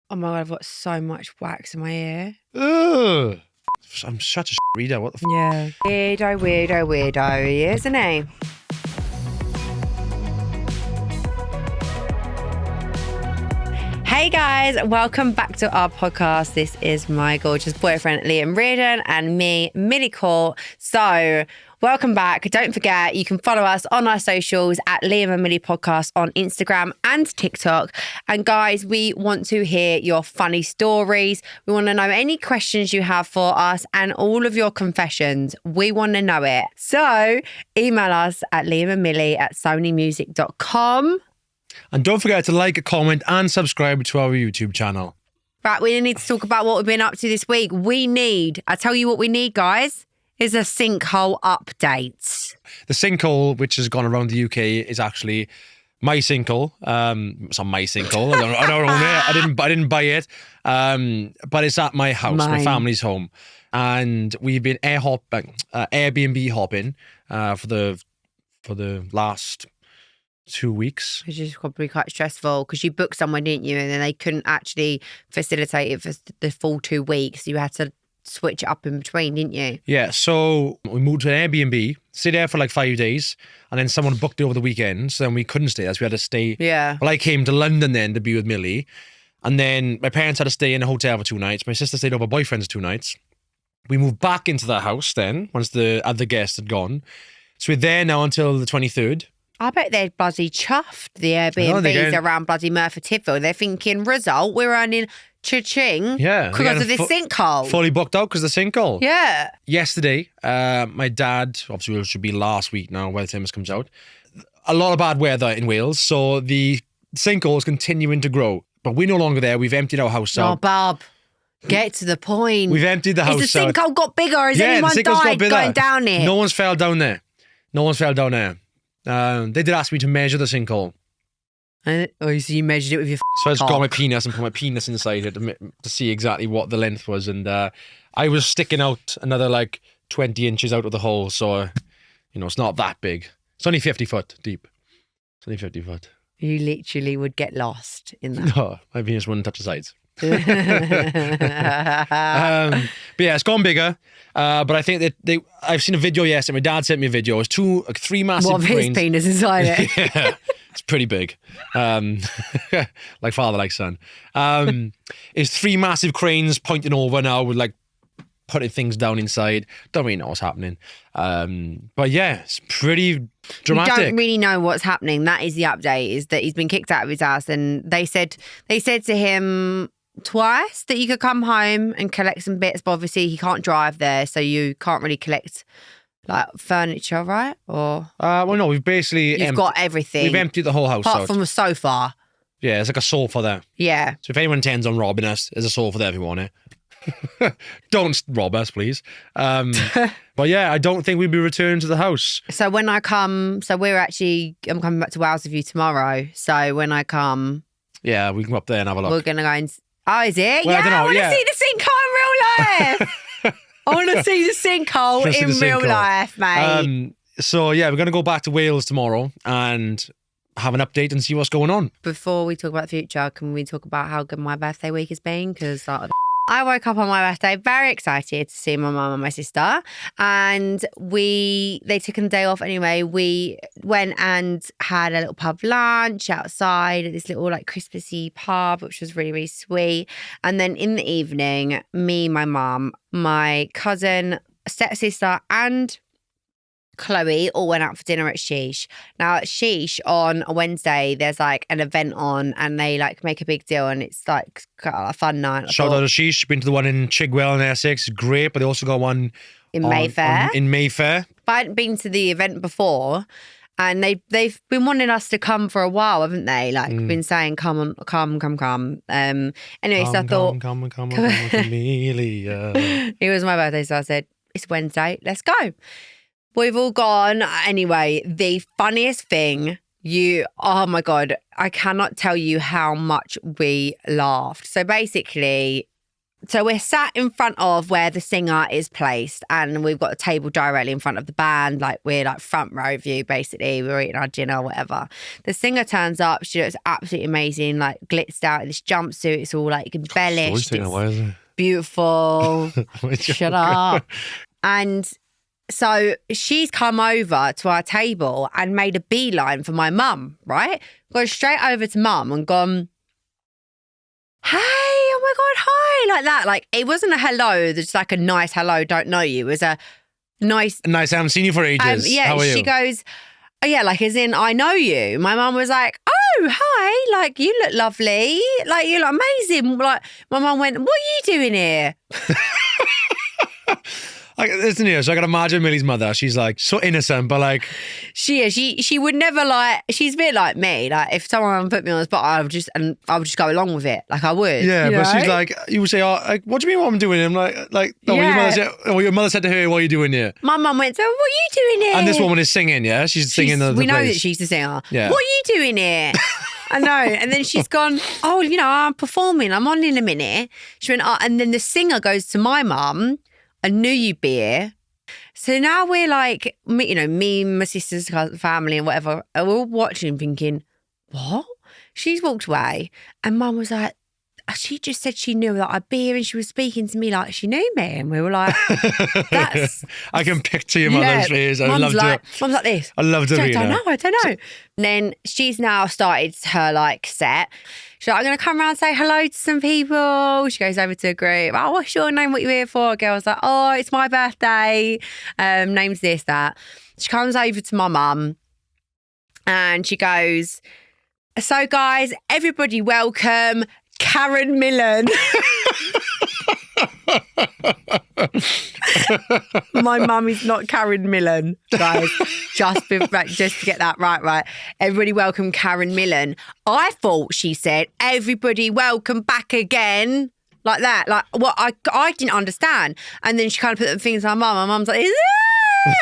Oh my God, I've got so much wax in my ear. Ugh. I'm such a reader. What the Yeah. Weirdo, he is, isn't he? Hey guys, welcome back to our podcast. This is my gorgeous boyfriend, Liam Reardon, and me, Millie Court. So, welcome back. Don't forget, you can follow us on our socials at Liam and Millie Podcast on Instagram and TikTok. And guys, we want to hear your funny stories. We want to know any questions you have for us and all of your confessions. We want to know it. So, email us at liamandmillie@sonymusic.com. And don't forget to like, comment and subscribe to our YouTube channel. Right, we need to talk about what we've been up to this week. I tell you what we need, guys, is a sinkhole update. The sinkhole, which has gone around the UK, is actually my sinkhole. It's not my sinkhole. I don't own it. I didn't buy it. But it's at my house, my family's home. And we've been Airbnb hopping for the last 2 weeks. Which is probably quite stressful because you booked somewhere, didn't you? And then they couldn't actually facilitate it for the full 2 weeks. You had to switch it up in between, didn't you? Yeah, so we moved to an Airbnb, stayed there for like 5 days, and then someone booked it over the weekend, so then we couldn't stay there, so we had to stay. Yeah. Well, I came to London then to be with Millie, and then my parents had to stay in a hotel for 2 nights. My sister stayed over her boyfriend's 2 nights. We moved back into the house then, once the other guests had gone. So we're there now until the 23rd. I bet they're bloody chuffed, the Airbnbs around bloody Merthyr Tydfil. They're thinking, result, we're earning cha-ching because of this sinkhole. Fully booked out because of the sinkhole. Yeah. Yesterday, my dad, obviously it should be last week now by the time this comes out, a lot of bad weather in Wales, so the sinkhole is continuing to grow. But we're no longer there. We've emptied our house out. Oh, Bob, get to the point. We've emptied the house out. Has the sinkhole got bigger? Has anyone died going down it? No one's fell down there. They did ask me to measure the sinkhole. Oh, so you measured it with your So I just got my penis and put my penis inside it to see exactly what the length was. And I was sticking out another like 20 inches out of the hole. So, it's not that big. It's only 50 foot deep. It's only 50 foot. You literally would get lost in that. No, my penis wouldn't touch the sides. But yeah, it's gone bigger. But I think that I've seen a video yesterday. My dad sent me a video. It's 3 massive What, of his penis inside it? Yeah, it's pretty big. Like father, like son. It's 3 massive cranes pointing over now with like putting things down inside. Don't really know what's happening. But yeah, it's pretty dramatic. We don't really know what's happening. That is the update, is that he's been kicked out of his house, and they said to him twice that you could come home and collect some bits, but obviously he can't drive there, so you can't really collect like furniture, right? Or well, no, we've basically got everything. We've emptied the whole house apart out. from a sofa. Yeah, there's like a sofa there. Yeah. So if anyone intends on robbing us, there's a sofa there if you want it. Don't rob us, please. But yeah, I don't think we'll be returning to the house. So when I come, I'm coming back to Wales with you tomorrow. So when I come, yeah, we can go up there and have a look. We're gonna go and. Oh, is it? Well, yeah, I don't know. I want to see the sinkhole in real life. I want to see the sinkhole in real life, mate. So yeah, we're gonna go back to Wales tomorrow and have an update and see what's going on. Before we talk about the future, can we talk about how good my birthday week has been? Because I woke up on my birthday very excited to see my mum and my sister, and they took a day off anyway. We went and had a little pub lunch outside at this little like Christmassy pub, which was really, really sweet. And then in the evening, me, my mum, my cousin, stepsister, and Chloe all went out for dinner at Sheesh. Now at Sheesh on a Wednesday, there's like an event on, and they like make a big deal, and it's like a fun night. Shout out to Sheesh. Been to the one in Chigwell in Essex. Great, but they also got one in Mayfair. In Mayfair. But I hadn't been to the event before, and they've been wanting us to come for a while, haven't they? Like been saying, come on, come. Anyway, so I thought, come, Amelia. It was my birthday, so I said, it's Wednesday, let's go. We've all gone. Anyway, the funniest thing, oh my God, I cannot tell you how much we laughed. So basically, So we're sat in front of where the singer is placed, and we've got a table directly in front of the band. Like, we're like front row view, basically. We're eating our dinner, whatever. The singer turns up. She looks absolutely amazing, like glitzed out in this jumpsuit. It's all like embellished. It's beautiful. Shut up. And so she's come over to our table and made a beeline for my mum, right? Gone straight over to mum and gone, hey, oh my God, hi, like that. Like, it wasn't a hello, just like a nice hello, don't know you. It was a nice. Nice, I haven't seen you for ages. Yeah, how are you? She goes, oh yeah, like as in, I know you. My mum was like, oh, hi, like you look lovely. Like, you look amazing. Like, my mum went, what are you doing here? Listen here, so I can imagine Millie's mother. She's like so innocent, but like she is. She would never like. She's a bit like me. Like if someone put me on the spot, I would just go along with it. Like I would. Yeah, but know? she's like, you would say, oh, like, what do you mean what I'm doing? I'm like, no, Yeah. your mother said to her, what are you doing here? My mum went, so what are you doing here? And this woman is singing, yeah, she's singing. We know place. that she's the singer. Yeah. What are you doing here? I know. And then she's gone, oh, you know, I'm performing. I'm on in a minute. She went, oh, and then the singer goes to my mum, I knew you'd be here. So now we're like, me, my sister's family and whatever, we're all watching thinking, what? She's walked away and mum was like, she just said she knew that I'd be here and she was speaking to me like she knew me. And we were like, that's... I can picture your mother's face. Mum's like this. I love to read I don't know. And then she's now started her like set. She's like, I'm going to come around and say hello to some people. She goes over to a group. Oh, what's your name? What you here for? A girl's like, oh, it's my birthday. Name's this, that. She comes over to my mum and she goes, so guys, everybody welcome Karen Millen. My mum is not Karen Millen, guys. Just to get that right. Everybody welcome Karen Millen. I thought she said, everybody welcome back again. Like that. Like what I didn't understand. And then she kind of put the things on my mum. My mum's like, like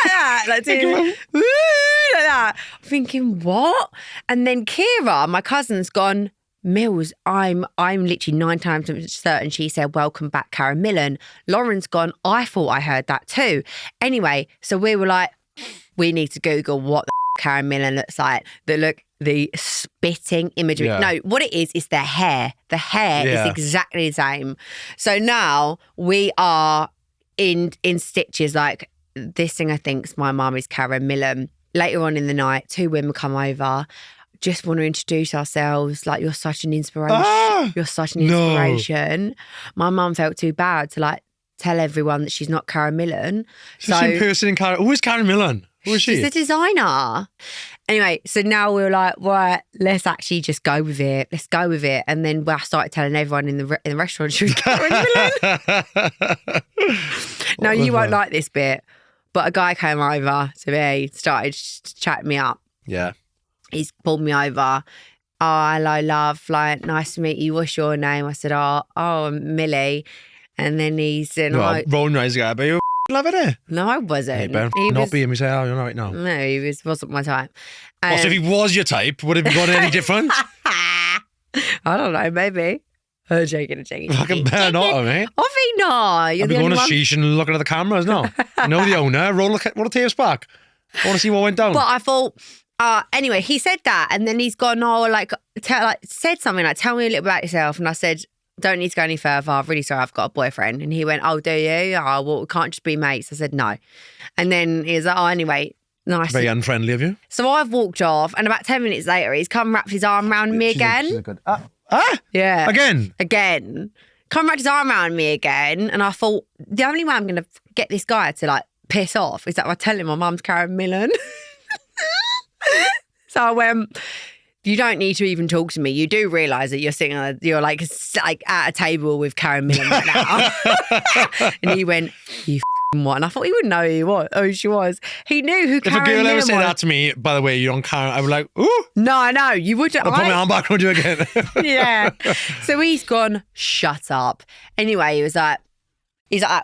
that. Like that. I'm thinking, what? And then Kira, my cousin's gone, Mills, I'm literally 9 times certain she said, welcome back, Karen Millen. Lauren's gone, I thought I heard that too. Anyway, so we were like, we need to Google what the Karen Millen looks like. The spitting imagery. Yeah. No, what it is the hair. The hair is exactly the same. So now we are in stitches. Like, this singer thinks my mum is Karen Millen. Later on in the night, 2 women come over. Just want to introduce ourselves. Like, you're such an inspiration. You're such an inspiration. No. My mum felt too bad to like tell everyone that she's not Karen Millen. She's impersonating Karen. Who is Karen Millen? Who is she? She's a designer. Anyway, so now we're like, right, let's actually just go with it. Let's go with it. And then I started telling everyone in the restaurant she was Karen Millen. Now, you won't like this bit, but a guy came over to me, started chatting me up. Yeah. He's pulled me over. Oh, hello, love. Like, nice to meet you. What's your name? I said, oh, Millie. And then he said, Roll nice guy, but you loving it. No, I wasn't. Hey, Ben, not being me say, oh, you're right now. No, he wasn't my type. So if he was your type, would it have got any different? I don't know, maybe. I'm joking. Fucking better not, mate. I think not. I'd be going to Sheesh and looking at the cameras, no. You know the owner, roll the tapes back. I want to see what went down. But I thought... anyway, he said that, and then he's gone, said something like, tell me a little about yourself. And I said, don't need to go any further. I'm really sorry, I've got a boyfriend. And he went, oh, do you? Oh, well, we can't just be mates. I said, no. And then he was like, oh, anyway, nice. Very unfriendly of you. So I've walked off, and about 10 minutes later, he's come wrapped his arm around me again. Yeah. Again. Come wrapped his arm around me again. And I thought, the only way I'm going to get this guy to like piss off is that I tell him my mum's Karen Millen. So I went, you don't need to even talk to me. You do realise that you're like at a table with Karen Millen right now. And he went, you what? And I thought he wouldn't know who she was. He knew who Karen Millen was. If a girl ever said that to me, by the way, you're on Karen, I was like, ooh. No, I know. You would. I'll put my arm back on you again. Yeah. So he's gone, shut up. Anyway, he's like,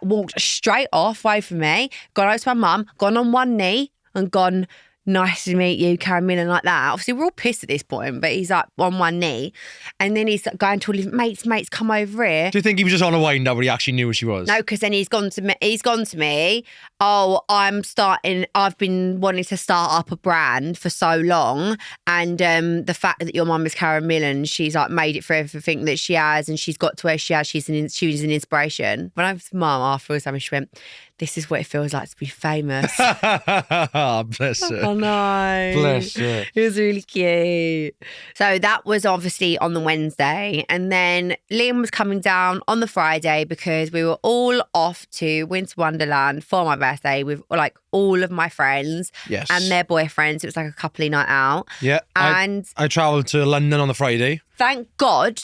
walked straight off away from me, gone out to my mum, gone on one knee and gone, nice to meet you, Carolina, like that. Obviously, we're all pissed at this point, but he's like on one knee. And then he's going to all his mates, come over here. Do you think he was just on a wind up, but he actually knew who she was? No, because then he's gone to me. Oh, I've been wanting to start up a brand for so long. And the fact that your mum is Karen Millen, she's like made it for everything that she has, and she's got to where she has. She was an inspiration. When I was mum afterwards, she went, "This is what it feels like to be famous." Bless her. Oh no. Bless her. It was really cute. So that was obviously on the Wednesday. And then Liam was coming down on the Friday because we were all off to Winter Wonderland for my birthday with like all of my friends and their boyfriends. It was like a coupley night out. Yeah. And I travelled to London on the Friday. Thank God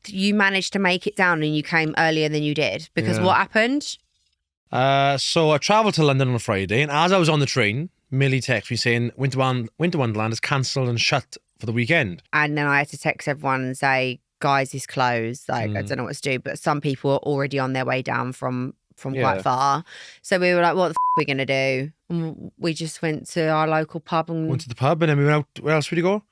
you managed to make it down and you came earlier than you did. Because what happened? So I travelled to London on a Friday, and as I was on the train, Millie texted me saying Winter Wonderland is cancelled and shut for the weekend. And then I had to text everyone and say, guys, it's closed. Like, I don't know what to do. But some people were already on their way down from quite far. So we were like, what the are we going to do? And we just went to our local pub. And went to the pub, and then we went out. Where else did we go?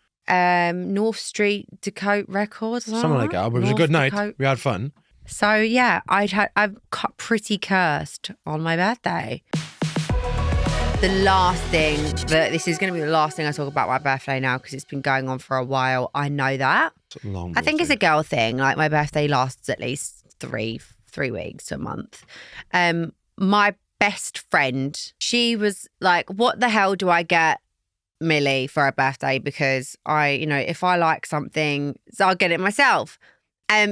North Street Dakota Records. Something like that. But it was a good night. We had fun. So yeah, I'm pretty cursed on my birthday. The last thing, this is going to be the last thing I talk about my birthday now because it's been going on for a while. I know that. It's a long I think it's a girl thing. Like my birthday lasts at least three weeks to a month. My best friend, she was like, "What the hell do I get Millie for her birthday? Because if I like something, so I'll get it myself."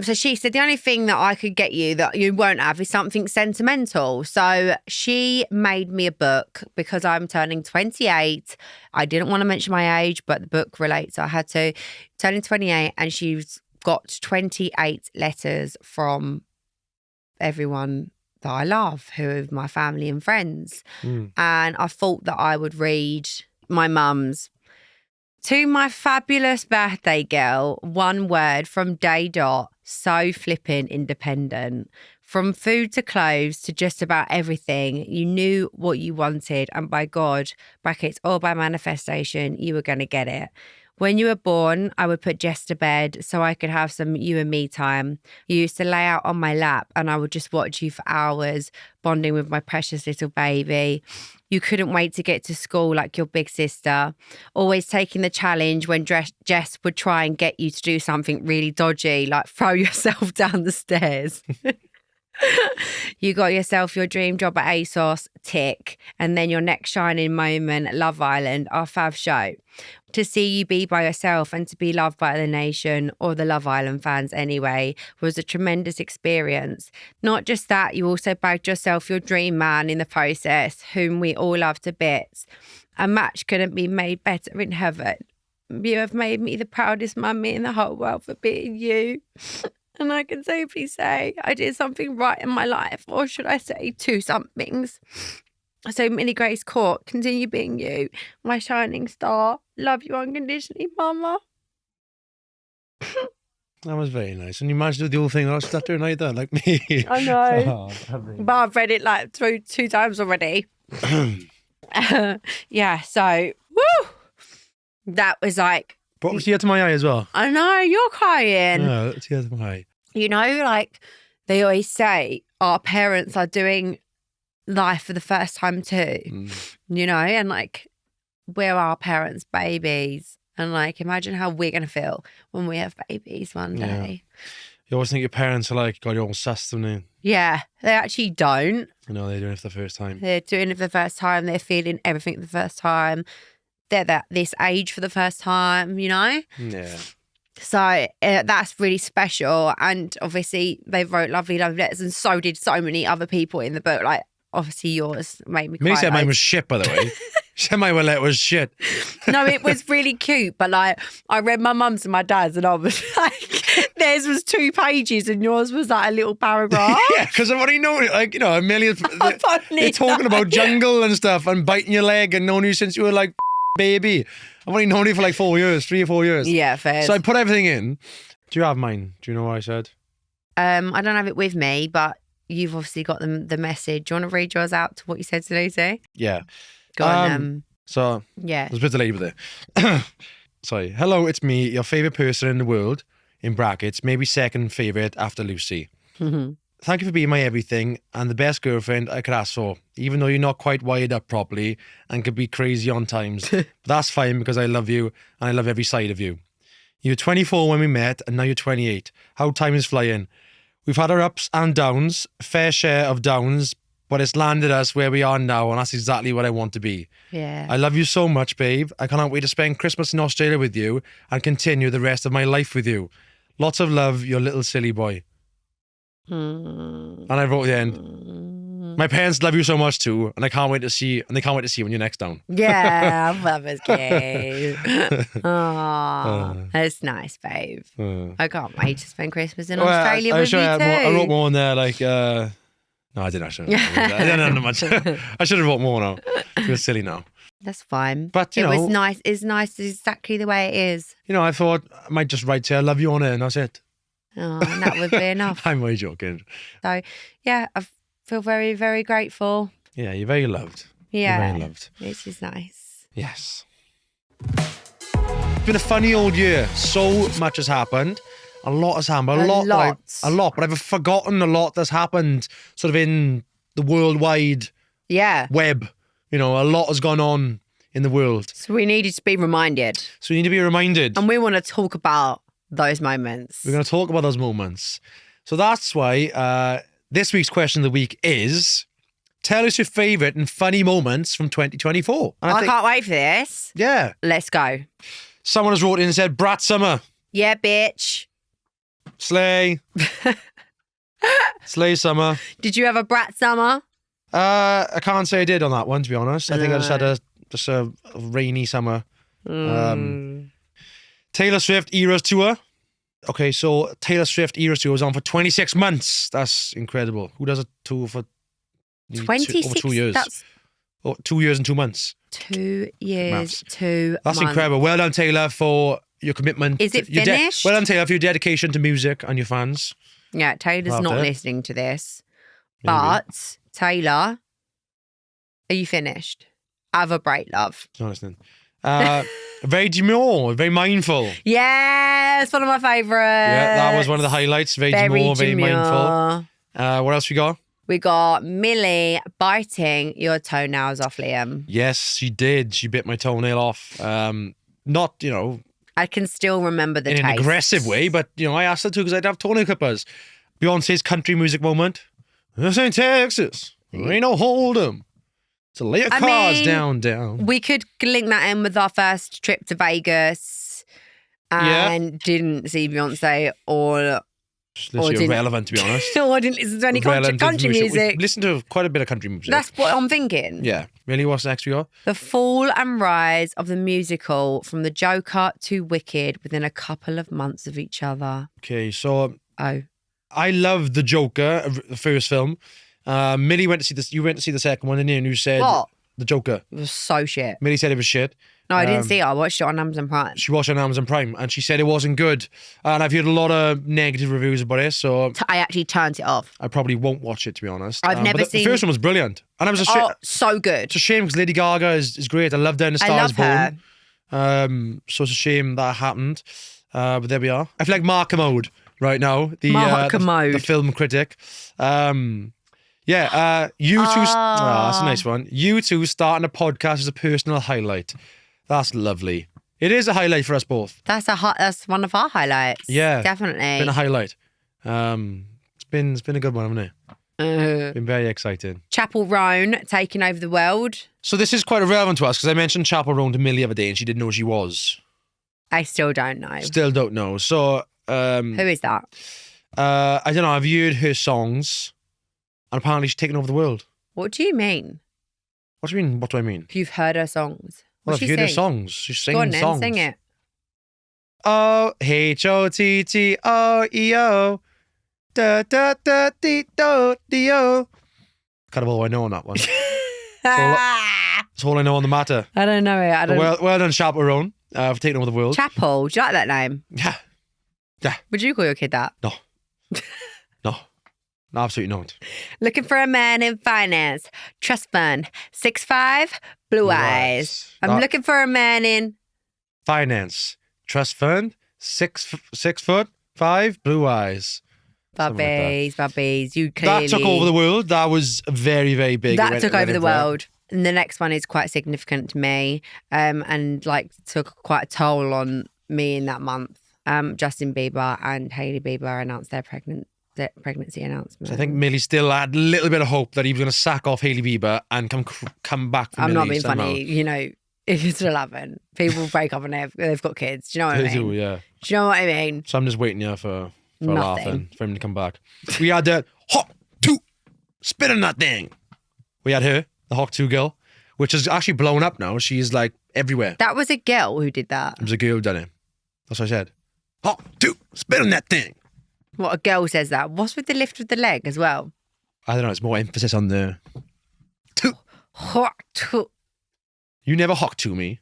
So she said, the only thing that I could get you that you won't have is something sentimental. So she made me a book because I'm turning 28. I didn't want to mention my age, but the book relates. So I had to. Turning 28, and she's got 28 letters from everyone that I love, who are my family and friends. And I thought that I would read my mum's. To my fabulous birthday girl, one word from day dot, so flippin' independent. From food to clothes to just about everything, you knew what you wanted, and by God, brackets, or by manifestation, you were going to get it. When you were born, I would put Jess to bed so I could have some you and me time. You used to lay out on my lap and I would just watch you for hours, bonding with my precious little baby. You couldn't wait to get to school like your big sister, always taking the challenge when Jess would try and get you to do something really dodgy, like throw yourself down the stairs. You got yourself your dream job at ASOS, tick, and then your next shining moment, Love Island, our fav show. To see you be by yourself and to be loved by the nation, or the Love Island fans anyway, was a tremendous experience. Not just that, you also bagged yourself your dream man in the process, whom we all love to bits. A match couldn't be made better in heaven. You have made me the proudest mummy in the whole world for being you. And I can safely say I did something right in my life, or should I say two somethings. So Millie Grace Court, continue being you, my shining star. Love you unconditionally, Mama. That was very nice. And you managed to do the whole thing last Saturday night there, like me. I know. But I've read it like through 2 times already. Yeah, so, woo! That was like... Brought a tear to my eye as well. I know, you're crying. No, a tear to my eye. You know, like they always say, our parents are doing life for the first time too. You know, and like we're our parents' babies. And like, imagine how we're going to feel when we have babies one day. You always think your parents are like, God, you're all sus, don't they? Yeah, they actually don't. No, they're doing it for the first time. They're doing it for the first time. They're feeling everything for the first time. They're this age for the first time, you know? Yeah. So that's really special. And obviously they wrote lovely, lovely letters, and so did so many other people in the book. Like, obviously yours made me cry. Me said mine was shit, by the way. She said my letter was shit. No, it was really cute. But like, I read my mum's and my dad's, and I was like, theirs was 2 pages and yours was like a little paragraph. Yeah, because I've already known it. Like, you know, a million. They're talking about jungle and stuff and biting your leg and known you since you were like baby. I've only known you for like 4 years, 3 or 4 years. Yeah, fair. So I put everything in. Do you have mine? Do you know what I said? I don't have it with me, but you've obviously got the message. Do you want to read yours out to what you said to Lucy? Yeah. Go on. So, Yeah. there's a bit delayed with it. Sorry. Hello, it's me, your favourite person in the world, in brackets, maybe second favourite after Lucy. Thank you for being my everything and the best girlfriend I could ask for, even though you're not quite wired up properly and could be crazy on times. But that's fine because I love you and I love every side of you. You were 24 when we met and now you're 28. How time is flying. We've had our ups and downs, fair share of downs, but it's landed us where we are now, and that's exactly what I want to be. Yeah. I love you so much, babe. I cannot wait to spend Christmas in Australia with you and continue the rest of my life with you. Lots of love, your little silly boy. And I wrote at the end, my parents love you so much too, and I can't wait to see, and they can't wait to see you when you're next down. Yeah, that was cute. Oh, that's nice, babe. I can't wait to spend Christmas in Australia with you too. I wrote more on there, like, no, I didn't actually. I didn't know much. I should have wrote more now. It was silly now. That's fine. But, you know. It was nice. It's nice exactly the way it is. You know, I thought I might just write, say, I love you on it, and that's it. Oh, and that would be enough. I'm only joking. So, yeah, I feel very, very grateful. Yeah, you're very loved. Yeah. You're very loved. Which is nice. Yes. It's been a funny old year. So much has happened. A lot has happened. A lot. But I've forgotten a lot that's happened sort of in the worldwide web. You know, a lot has gone on in the world. So we needed to be reminded. So we need to be reminded. And we want to talk about those moments. We're going to talk about those moments. So that's why this week's question of the week is, tell us your favourite and funny moments from 2024. And I can't wait for this. Yeah. Let's go. Someone has wrote in and said, Brat Summer. Yeah, bitch. Slay. Slay Summer. Did you have a brat summer? I can't say I did on that one, to be honest. I think I just had a rainy summer. Taylor Swift Eras Tour. Okay, so Taylor Swift Eras Tour was on for 26 months. That's incredible. Who does a tour for 26? Over 2 years? That's 2 years and 2 months. 2 years, 2 months. That's incredible. Well done, Taylor, for your commitment. Is it finished? Well done, Taylor, for your dedication to music and your fans. Yeah, Taylor's not listening to this. Maybe. But, Taylor, are you finished? Have a break, love. He's not listening. Very demure, very mindful. Yeah, it's one of my favourites. Yeah, that was one of the highlights. Very demure, very mindful. What else we got? We got Millie biting your toenails off, Liam. Yes, she did. She bit my toenail off. Not, you know, I can still remember the taste. in an aggressive way, but, you know, I asked her to because I'd have toenail clippers. Beyonce's country music moment. This ain't Texas. There ain't no Hold'em. So lay your cards down. We could link that in with our first trip to Vegas and didn't see Beyonce or literally irrelevant, to be honest. or didn't listen to any country music. We listened to quite a bit of country music. That's what I'm thinking. Yeah. Really, what's next we got? The fall and rise of the musical from the Joker to Wicked within a couple of months of each other. Okay, so I love the Joker, the first film. Millie went to see this. You went to see the second one, didn't you? And you said what? The Joker. It was so shit. Millie said it was shit. No, I didn't see it. I watched it on Amazon Prime. She watched it on Amazon Prime, and she said it wasn't good. And I've heard a lot of negative reviews about it, so I actually turned it off. I probably won't watch it, to be honest. I've never seen. The first one was brilliant, and it was so good. It's a shame because Lady Gaga is great. I love her in A Star Is Born. So it's a shame that happened. But there we are. I feel like Mark Commode right now. The film critic. You two. That's a nice one. You two starting a podcast is a personal highlight. That's lovely. It is a highlight for us both. That's one of our highlights. Yeah, definitely. It's been a highlight. It's been a good one, hasn't it? Been very exciting. Chapel Roan taking over the world. So this is quite irrelevant to us because I mentioned Chapel Roan to Millie the other day and she didn't know who she was. I still don't know. Still don't know. So who is that? I don't know. I've heard her songs, and apparently she's taken over the world. What do you mean? What do you mean? What do I mean? You've heard her songs. Well, I've heard her songs. She's singing Go on then, songs. sing it. Oh, Hotteeo. Da da da dee do dee o. Kind of all I know on that one. That's all I know on the matter. I don't know it. Well done, Chapel Roan, for taking over the world. Chapel, do you like that name? Yeah. Would you call your kid that? No, absolutely not. Looking for a man in finance. trust fund, 6'5", blue eyes. I'm looking for a man in finance, trust fund, 6'5", blue eyes. Bubbies. You clearly... That took over the world. That was very, very big. That took over the world. And the next one is quite significant to me, and like took quite a toll on me in that month. Justin Bieber and Hailey Bieber announced their pregnancy announcement. So I think Millie still had a little bit of hope that he was going to sack off Hailey Bieber and come back from I'm Millie not being somehow. Funny, you know, if you still haven't. People break up and they've got kids. Do you know what I mean? They do, yeah. Do you know what I mean? So I'm just waiting here for laughing, for him to come back. We had the Hawk 2 spit on that thing. We had her, the Hawk 2 girl, which is actually blown up now. She's like everywhere. That was a girl who did that. It was a girl who done it. That's what I said. Hawk 2 spit on that thing. What, a girl says that? What's with the lift with the leg as well? I don't know. It's more emphasis on the two. Hawk 2. You never Hawk 2 me.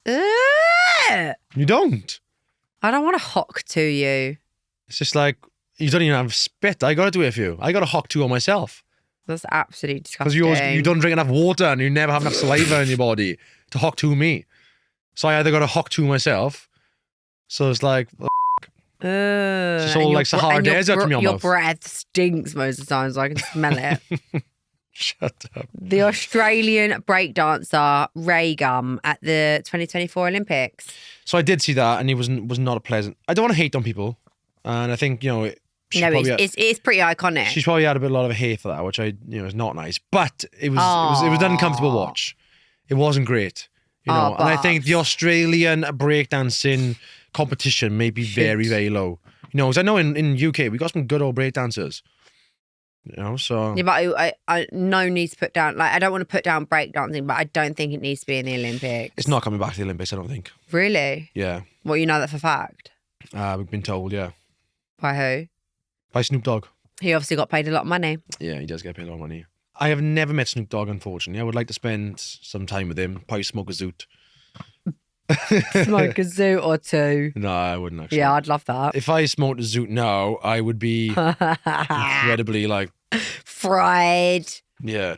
I You don't. don't want to hawk to you. It's just like, you don't even have spit. I got to do it for you. I got a Hawk 2 on myself. That's absolutely disgusting. Because you don't drink enough water and you never have enough saliva in your body to Hawk 2 me. So I either got a Hawk 2 myself. So it's like, it's just all like Sahara Desert from your Your mouth. breath stinks most of the time, so I can smell it. Shut up. The Australian breakdancer Ray Gum at the 2024 Olympics. So I did see that, and he was not a pleasant. I don't want to hate on people, and I think It's pretty iconic. she's probably had a lot of hate for that, which is not nice. But it was an uncomfortable watch. It wasn't great, and I think the Australian breakdancing competition may be very, very low. Because I know in UK we got some good old breakdancers. So Yeah, but I no need to put down, like, I don't want to put down breakdancing, but I don't think it needs to be in the Olympics. it's not coming back to the Olympics, I don't think. Really? Yeah, Well, you know that for fact. we've been told. Yeah, By who? by Snoop Dogg. He obviously got paid a lot of money. Yeah, he does get paid a lot of money. I have never met Snoop Dogg, unfortunately. I would like to spend some time with him. Probably smoke a zoot. Smoke a zoot or two. No, I wouldn't actually. Yeah, I'd love that. If I smoked a zoot now, I would be incredibly Fried.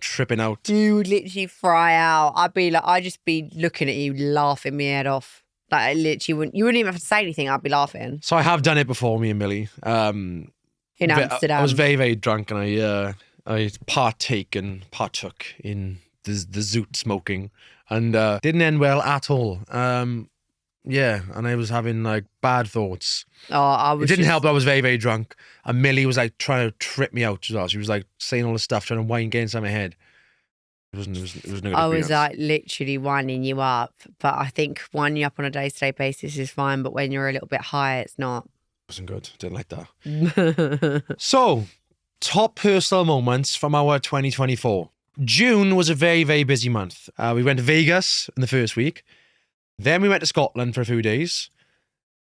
tripping out. You would literally fry out. I'd just be looking at you, laughing my head off. Like, I literally you wouldn't even have to say anything. I'd be laughing. So I have done it before, me and Millie. In Amsterdam. I was very, very drunk, and I partook in the zoot smoking, and didn't end well at all. And I was having like bad thoughts. It didn't help that I was very, very drunk, and Millie was like trying to trip me out as well. She was like saying all this stuff, trying to wind games inside my head. It was no good experience. I was like literally winding you up, but I think winding you up on a day-to-day basis is fine, but when you're a little bit high, it's not. Wasn't good. Didn't like that. So, top personal moments from our 2024. June was a very, very busy month. We went to Vegas in the first week. Then we went to Scotland for a few days.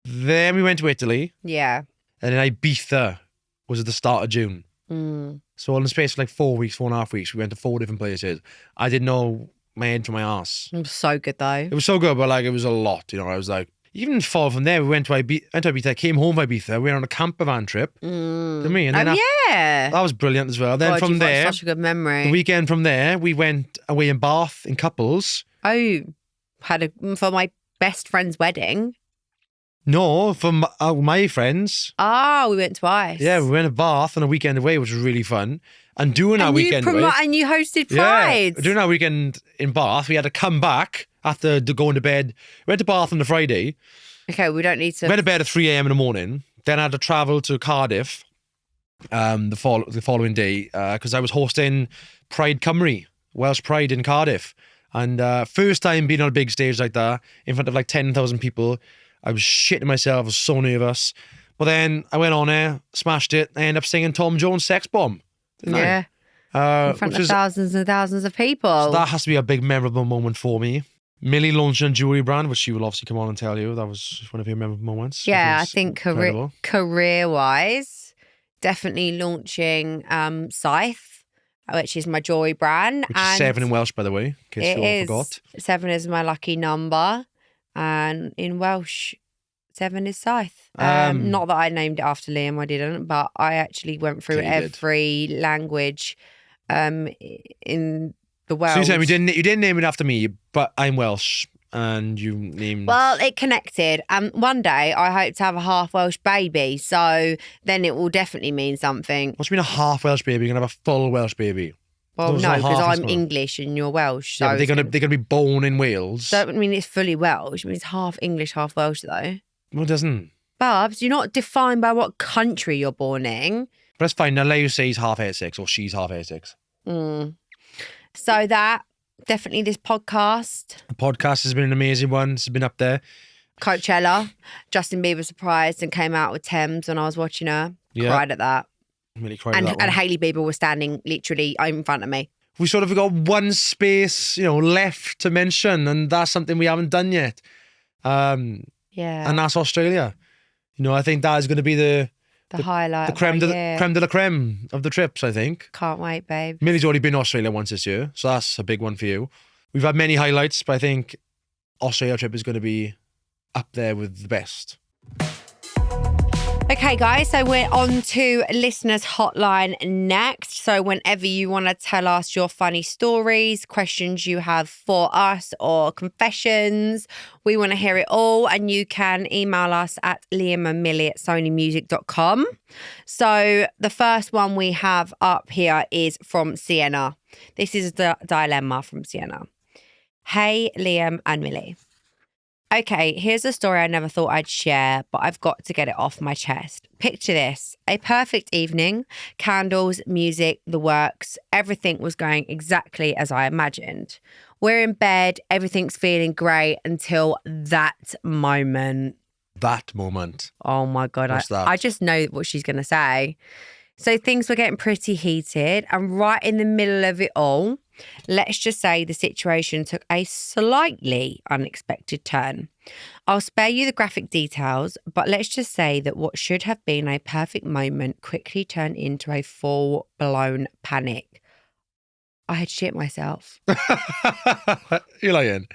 Then we went to Italy. Yeah. And then Ibiza was at the start of June. So in the space of like 4.5 weeks, we went to 4 different places. I didn't know my head from my ass. It was so good though. It was so good, but like it was a lot. I was like, even far from there, we went to Ibiza, came home from Ibiza, we went on a camper van trip. To me, and then yeah. that was brilliant as well. Then God, from there, such a good memory. the weekend from there, we went away in Bath in couples. Oh, for my best friend's wedding. No, from my friends. Oh, we went twice. Yeah, we went to Bath on a weekend away, which was really fun. And doing our weekend away. And you hosted Pride. Yeah, doing our weekend in Bath, we had to come back after going to bed. We went to Bath on the Friday. Okay, we don't need to. Went to bed at 3 a.m. in the morning. Then I had to travel to Cardiff the following day because I was hosting Pride Cymru, Welsh Pride in Cardiff. And first time being on a big stage like that in front of like 10,000 people. I was shitting myself. I was so nervous. But then I went on there, smashed it. I ended up singing Tom Jones' Sex Bomb. Yeah. In front of thousands and thousands of people. So that has to be a big memorable moment for me. Millie launched a jewelry brand, which she will obviously come on and tell you. That was one of your memorable moments. Yeah, I think career-wise, definitely launching Scythe, which is my jewelry brand. Which is 7 in Welsh, by the way, in case you all forgot. 7 is my lucky number. And in Welsh, 7 is Scythe. Not that I named it after Liam, I didn't, but I actually went through every language in the Welsh. So you said you didn't name it after me, but I'm Welsh, and you named. Well, it connected. One day I hope to have a half Welsh baby, so then it will definitely mean something. What's mean a half Welsh baby? You're gonna have a full Welsh baby. Well, no, because I'm English. English and you're Welsh. So Yeah, but they're gonna be born in Wales. Don't mean it's fully Welsh. It means half English, half Welsh, though. Well, it doesn't. Babs, you're not defined by what country you're born in. But that's fine. Now let you say he's half Essex or she's half Essex. So that, definitely this podcast. The podcast has been an amazing one. It's been up there. Coachella. Justin Bieber surprised and came out with Thames when I was watching her. Yeah. Cried at that. Really cried And at that one. Hailey Bieber was standing literally in front of me. We sort of got one space, left to mention, and that's something we haven't done yet. Yeah. And that's Australia. I think that is going to be the highlight. the creme de la creme of the trips, I think. Can't wait, babe. Millie's already been to Australia once this year, so that's a big one for you. We've had many highlights, but I think Australia trip is going to be up there with the best. Okay, guys, so we're on to listeners' hotline next. So whenever you want to tell us your funny stories, questions you have for us, or confessions, we want to hear it all. And you can email us at liamandmillie@sonymusic.com. So the first one we have up here is from Sienna. This is the dilemma from Sienna. Hey, Liam and Millie. Okay, here's a story I never thought I'd share, but I've got to get it off my chest. Picture this, a perfect evening, candles, music, the works, everything was going exactly as I imagined. We're in bed, everything's feeling great until that moment. That moment. Oh my God, I just know what she's going to say. So things were getting pretty heated, and right in the middle of it all, let's just say the situation took a slightly unexpected turn. I'll spare you the graphic details, but let's just say that what should have been a perfect moment quickly turned into a full-blown panic. I had shit myself. You're lying.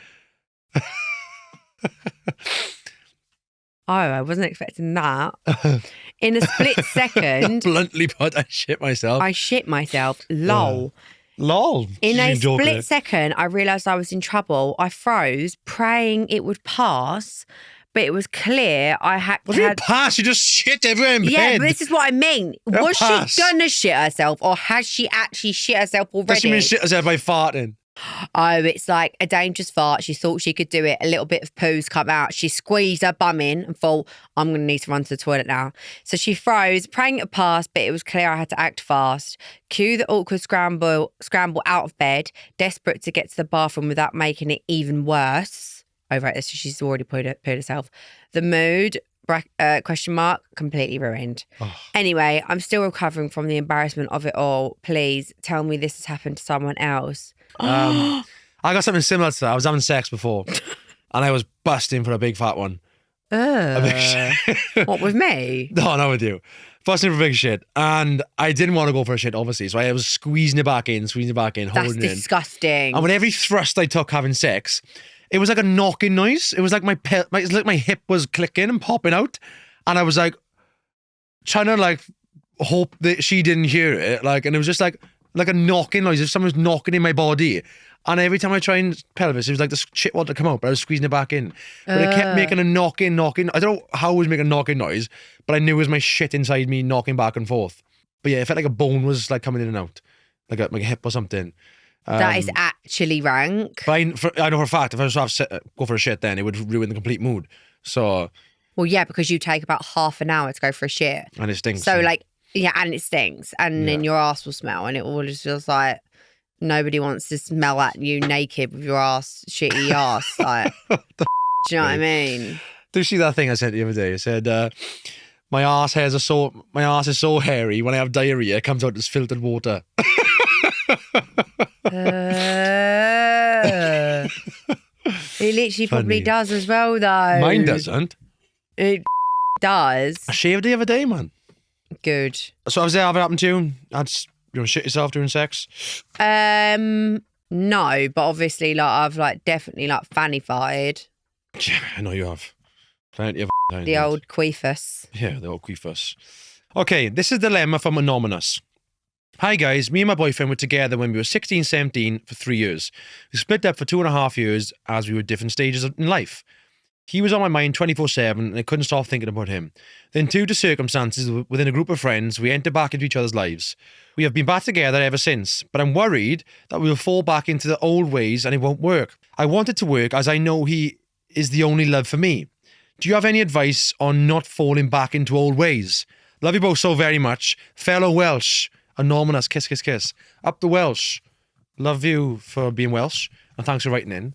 Oh, I wasn't expecting that. In a split second... Bluntly put, I shit myself. I shit myself. Lol. Lol. In a split it. second, I realised I was in trouble. I froze, praying it would pass, but it was clear I had... What do you pass? You just shit everywhere in bed. Yeah, but this is what I mean. It'll Was pass. she gonna shit herself, or has she actually shit herself Does already? she mean shit herself by farting? Oh, it's like a dangerous fart. She thought she could do it. A little bit of poo's come out. She squeezed her bum in and thought, I'm going to need to run to the toilet now. So she froze, praying it passed, but it was clear I had to act fast. Cue the awkward scramble out of bed, desperate to get to the bathroom without making it even worse. Oh, right, so she's already pooed herself. The mood... question mark, completely ruined. Oh. Anyway, I'm still recovering from the embarrassment of it all. Please tell me this has happened to someone else. I got something similar to that. I was having sex before and I was busting for a big fat one. What, with me? No, not with you. Busting for a big shit. And I didn't want to go for a shit, obviously. So I was squeezing it back in, holding That's it in. disgusting. And with every thrust I took having sex, it was like a knocking noise. It was like my hip was clicking and popping out. And I was like, trying to hope that she didn't hear it. And it was just like a knocking noise. If someone was knocking in my body. And every time I tried pelvis, it was like the shit wanted to come out, but I was squeezing it back in. But it kept making a knocking. I don't know how it was making a knocking noise, but I knew it was my shit inside me knocking back and forth. But yeah, it felt like a bone was coming in and out. Like a hip or something. That is actually rank. But I know for a fact, if I was to go for a shit then, it would ruin the complete mood. So... Well, yeah, because you take about half an hour to go for a shit. And it stinks. So, and it stinks. And then your ass will smell. And it all just feels like nobody wants to smell at you naked with your ass, shitty ass. Do you know what I mean? Do you see that thing I sent the other day? It said, my ass is so hairy, when I have diarrhea, it comes out as filtered water. It literally probably does as well, though. Mine doesn't. It does. I shaved the other day, man. Good. So has that ever happened to you? You shit yourself during sex? No, but obviously, I've definitely fanny farted. Yeah, I know you have. Plenty of times. The old queefus. Yeah, the old queefus. Okay, this is the dilemma from Anonymous. Hi guys, me and my boyfriend were together when we were 16, 17 for 3 years. We split up for 2.5 years as we were at different stages in life. He was on my mind 24/7 and I couldn't stop thinking about him. Then due to circumstances within a group of friends, we entered back into each other's lives. We have been back together ever since, but I'm worried that we will fall back into the old ways and it won't work. I want it to work as I know he is the only love for me. Do you have any advice on not falling back into old ways? Love you both so very much. Fellow Welsh. Anonymous, kiss, kiss, kiss. Up the Welsh. Love you for being Welsh. And thanks for writing in.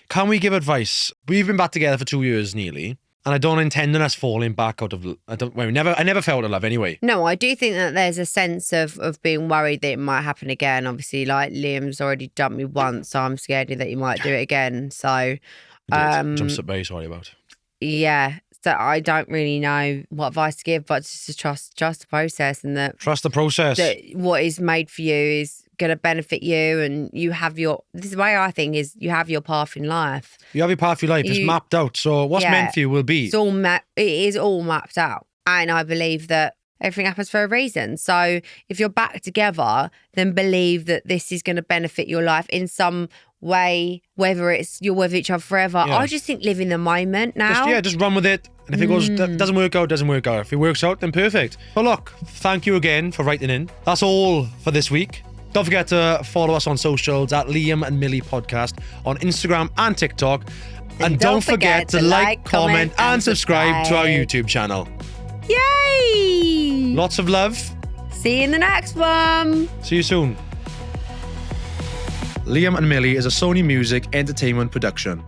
Can we give advice? We've been back together for 2 years nearly. And I don't intend on us falling back out of... I never felt out of love anyway. No, I do think that there's a sense of being worried that it might happen again. Obviously, like Liam's already dumped me once, so I'm scared that he might do it again. So... which I'm very sorry about. Yeah. So I don't really know what advice to give, but just to trust the process and that... Trust the process. That what is made for you is going to benefit you, and you have your... This is the way I think is you have your path in life. You have your path in life. It's mapped out. So what's meant for you will be. It is all mapped out. And I believe that everything happens for a reason. So if you're back together, then believe that this is going to benefit your life in some way, whether it's you're with each other forever. Yeah. I just think live in the moment now. Just run with it. And if it doesn't work out, doesn't work out. If it works out, then perfect. But look, thank you again for writing in. That's all for this week. Don't forget to follow us on socials at Liam and Millie Podcast on Instagram and TikTok. And don't forget to like, comment, and subscribe to our YouTube channel. Yay! Lots of love. See you in the next one. See you soon. Liam and Millie is a Sony Music Entertainment production.